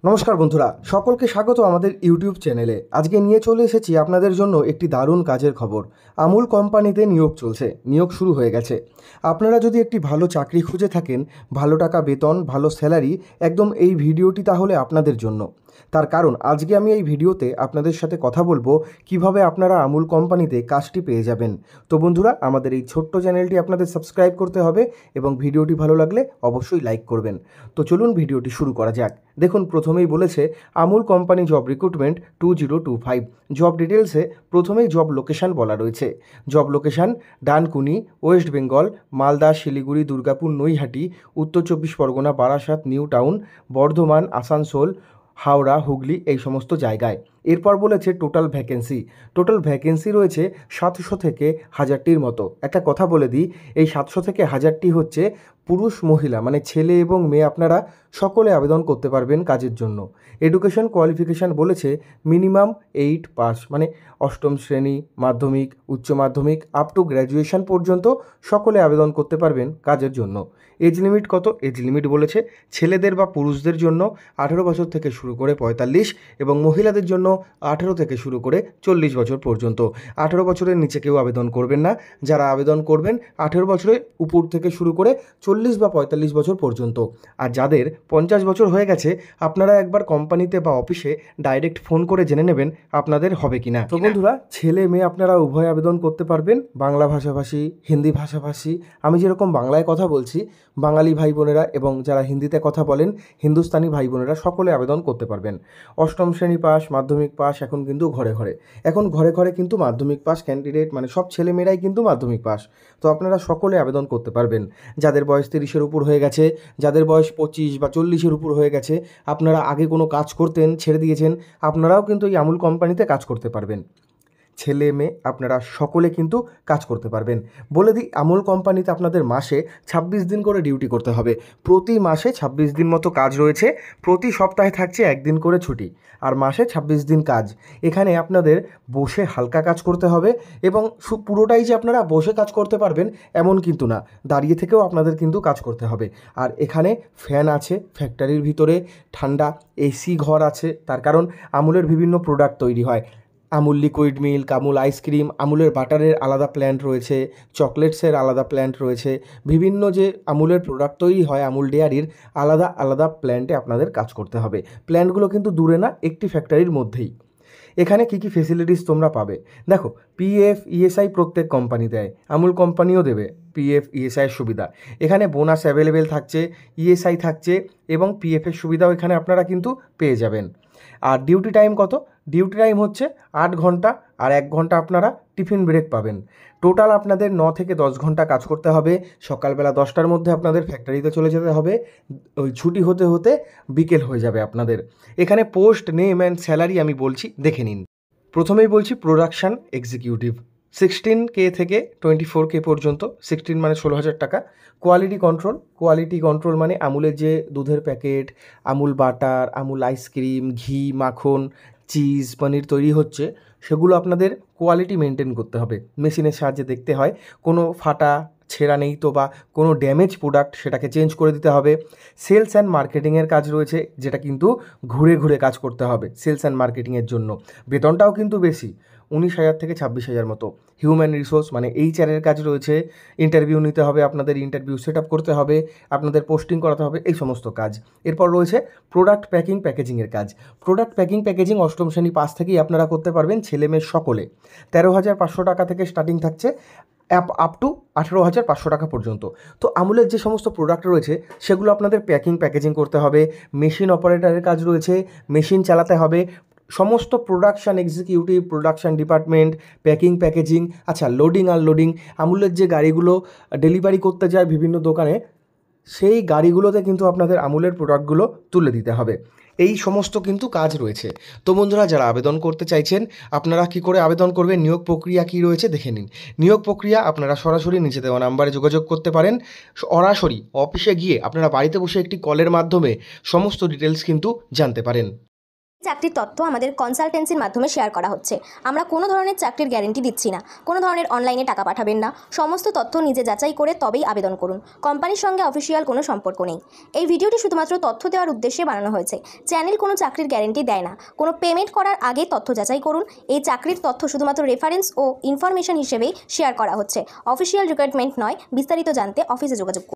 নমস্কার বন্ধুরা, সকলকে স্বাগত আমাদের ইউটিউব চ্যানেলে। আজকে নিয়ে চলে এসেছি আপনাদের জন্য একটি দারুণ কাজের খবর। আমুল কোম্পানিতে নিয়োগ চলছে, নিয়োগ শুরু হয়ে গেছে। আপনারা যদি একটি ভালো চাকরি খুঁজে থাকেন, ভালো টাকা বেতন, ভালো স্যালারি, একদম এই ভিডিওটি তাহলে আপনাদের জন্য। তার কারণ আজকে আমি এই ভিডিওতে আপনাদের সাথে কথা বলবো কিভাবে আপনারা আমুল কোম্পানিতে কাজটি পেয়ে যাবেন। তো বন্ধুরা, আমাদের এই ছোট্ট চ্যানেলটি আপনাদের সাবস্ক্রাইব করতে হবে এবং ভিডিওটি ভালো লাগলে অবশ্যই লাইক করবেন। তো চলুন ভিডিওটি শুরু করা যাক। দেখুন, প্রথমেই বলেছে Amul company job recruitment 2025। Job ডিটেলসে প্রথমেই জব লোকেশান বলা রয়েছে। Job location Dankuni, West Bengal, Malda, Siliguri, Durgapur, Naihati, উত্তর চব্বিশ পরগনা, বারাসাত, নিউ টাউন, বর্ধমান, আসানসোল, হাওড়া, হুগলি, এই সমস্ত জায়গায়। এরপর বলেছে টোটাল ভ্যাকেন্সি রয়েছে 700 থেকে 1000টির মতো। একটা কথা বলে দিই, এই 700 থেকে 1000টি হচ্ছে পুরুষ মহিলা মানে ছেলে এবং মেয়ে, আপনারা সকলে আবেদন করতে পারবেন কাজের জন্য। এডুকেশন কোয়ালিফিকেশান বলেছে মিনিমাম 8 পাস, মানে অষ্টম শ্রেণী, মাধ্যমিক, উচ্চ মাধ্যমিক আপ টু গ্র্যাজুয়েশন পর্যন্ত সকলে আবেদন করতে পারবেন কাজের জন্য। এজ লিমিট কত? এজ লিমিট বলেছে ছেলেদের বা পুরুষদের জন্য 18 বছর থেকে শুরু করে 45 এবং মহিলাদের জন্য 18 থেকে শুরু করে 40 বছর পর্যন্ত। 18 বছরের নিচে কেউ আবেদন করবেন না। যারা আবেদন করবেন 18 বছরের উপর থেকে শুরু করে 40 বা 45 বছর পর্যন্ত। আর যাদের 50 বছর হয়ে গেছে, আপনারা একবার কোম্পানিতে বা অফিসে ডাইরেক্ট ফোন করে জেনে নেবেন আপনাদের হবে কি না। তো বন্ধুরা, ছেলে মেয়ে আপনারা উভয় আবেদন করতে পারবেন, বাংলা ভাষাভাষী, হিন্দি ভাষাভাষী। আমি যেরকম বাংলায় কথা বলছি, বাঙালি ভাই বোনেরা এবং যারা হিন্দিতে কথা বলেন হিন্দুস্তানি ভাই বোনেরা সকলে আবেদন করতে পারবেন। অষ্টম শ্রেণী পাস, মাধ্যমিক পাস, এখন কিন্তু ঘরে ঘরে কিন্তু মাধ্যমিক পাস ক্যান্ডিডেট, মানে সব ছেলেমেয়েরাই কিন্তু মাধ্যমিক পাস। তো আপনারা সকলে আবেদন করতে পারবেন। যাদের বয়স 30-এর উপর হয়ে গেছে, যাদের বয়স 25 বা 40-এর উপর হয়ে গেছে, আপনারা আগে কোনো কাজ করতেন, ছেড়ে দিয়েছেন, আপনারাও কিন্তু এই আমুল কোম্পানিতে কাজ করতে পারবেন। ছেলে মেয়ে আপনারা সকলে কিন্তু কাজ করতে পারবেন। বলে দিই, আমুল কোম্পানিতে আপনাদের মাসে 26 দিন করে ডিউটি করতে হবে। প্রতি মাসে 26 দিন মতো কাজ রয়েছে। প্রতি সপ্তাহে থাকছে একদিন করে ছুটি, আর মাসে 26 দিন কাজ। এখানে আপনাদের বসে হালকা কাজ করতে হবে এবং পুরোটাই যে আপনারা বসে কাজ করতে পারবেন এমন কিন্তু না, দাঁড়িয়ে থেকেও আপনাদের কিন্তু কাজ করতে হবে। আর এখানে ফ্যান আছে ফ্যাক্টরির ভিতরে, ঠান্ডা এসি ঘর আছে। তার কারণ আমুলের বিভিন্ন প্রোডাক্ট তৈরি হয়। Amul liquid milk, Amul ice cream, আমুলের বাটারের আলাদা প্ল্যান্ট রয়েছে, চকলেটসের আলাদা প্ল্যান্ট রয়েছে। বিভিন্ন যে আমুলের প্রোডাক্ট তৈরি হয় আমুল ডেয়ারির, আলাদা আলাদা প্ল্যান্টে আপনাদের কাজ করতে হবে। প্ল্যান্টগুলো কিন্তু দূরে না, একটি ফ্যাক্টরির মধ্যেই। এখানে কী কী ফেসিলিটিস তোমরা পাবে দেখো। পিএফ ইএসআই প্রত্যেক কোম্পানি দেয়, আমুল কোম্পানিও দেবে পিএফ ইএসআইয়ের সুবিধা। এখানে বোনাস অ্যাভেলেবেল থাকছে, ইএসআই থাকছে এবং পিএফের সুবিধাও এখানে আপনারা কিন্তু পেয়ে যাবেন। আর ডিউটি টাইম কত? ডিউটি টাইম হচ্ছে 8 ঘন্টা, আর 1 ঘন্টা আপনারা টিফিন ব্রেক পাবেন। টোটাল আপনাদের 9 থেকে 10 ঘন্টা কাজ করতে হবে। সকালবেলা 10টার মধ্যে আপনাদের ফ্যাক্টরিতে চলে যেতে হবে। ওই ছুটি হতে হতে বিকেল হয়ে যাবে আপনাদের। এখানে পোস্ট, নেম অ্যান্ড স্যালারি আমি বলছি, দেখে নিন। প্রথমেই বলছি প্রোডাকশান এক্সিকিউটিভ, 16K থেকে 24K পর্যন্ত। 16 মানে 16,000 টাকা। কোয়ালিটি কন্ট্রোল মানে আমুলের যে দুধের packet, Amul butter, Amul ice cream, ঘি, মাখন, চিজ, পনির তৈরি হচ্ছে, সেগুলো আপনাদের কোয়ালিটি মেনটেন করতে হবে। মেশিনের সাহায্যে দেখতে হয় কোনো ফাটা ছেঁড়া নেই তো, বা কোনো ড্যামেজ প্রোডাক্ট সেটাকে চেঞ্জ করে দিতে হবে। সেলস অ্যান্ড মার্কেটিংয়ের কাজ রয়েছে, যেটা কিন্তু ঘুরে ঘুরে কাজ করতে হবে সেলস অ্যান্ড মার্কেটিংয়ের জন্য। বেতনটাও কিন্তু বেশি, 19,000 থেকে 26,000 মতো। হিউম্যান রিসোর্স মানে এইচআরের কাজ রয়েছে। ইন্টারভিউ নিতে হবে আপনাদের, ইন্টারভিউ সেট আপ করতে হবে, আপনাদের পোস্টিং করাতে হবে, এই সমস্ত কাজ। এরপর রয়েছে প্রোডাক্ট প্যাকেজিংয়ের কাজ। প্রোডাক্ট প্যাকেজিং অষ্টম শ্রেণী পাস থেকেই আপনারা করতে পারবেন, ছেলেমেয়ে সকলে। 13,500 টাকা থেকে স্টার্টিং থাকছে, আপ টু 18,500 টাকা পর্যন্ত। তো আমুলের যে সমস্ত প্রোডাক্ট রয়েছে সেগুলো আপনাদের প্যাকেজিং করতে হবে। মেশিন অপারেটরের কাজ রয়েছে, মেশিন চালাতে হবে। সমস্ত production executive, production department, packaging. আচ্ছা, লোডিং আনলোডিং, আমুলের যে গাড়িগুলো ডেলিভারি করতে যায় বিভিন্ন দোকানে, সেই গাড়িগুলোতে কিন্তু আপনাদের আমুলের প্রোডাক্টগুলো তুলে দিতে হবে। এই সমস্ত কিন্তু কাজ রয়েছে। তো বন্ধুরা, যারা আবেদন করতে চাইছেন, আপনারা কি করে আবেদন করবেন, নিয়োগ প্রক্রিয়া কী রয়েছে দেখে নিন। নিয়োগ প্রক্রিয়া আপনারা সরাসরি নিচে দেওয়া নাম্বারে যোগাযোগ করতে পারেন। সরাসরি অফিসে গিয়ে আপনারা বাড়িতে বসে একটি কলের মাধ্যমে সমস্ত ডিটেলস কিন্তু জানতে পারেন। চাকরির তথ্য আমাদের কনসালটেন্সির মাধ্যমে শেয়ার করা হচ্ছে। আমরা কোনো ধরনের চাকরির গ্যারেন্টি দিচ্ছি না। কোনো ধরনের অনলাইনে টাকা পাঠাবেন না। সমস্ত তথ্য নিজে যাচাই করে তবেই আবেদন করুন। কোম্পানির সঙ্গে অফিসিয়াল কোনো সম্পর্ক নেই। এই ভিডিওটি শুধুমাত্র তথ্য দেওয়ার উদ্দেশ্যে বানানো হয়েছে। চ্যানেল কোনো চাকরির গ্যারেন্টি দেয় না। কোনো পেমেন্ট করার আগে তথ্য যাচাই করুন। এই চাকরির তথ্য শুধুমাত্র রেফারেন্স ও ইনফরমেশন হিসেবেই শেয়ার করা হচ্ছে। অফিসিয়াল রিক্রুটমেন্ট নয়। বিস্তারিত জানতে অফিসে যোগাযোগ করুন।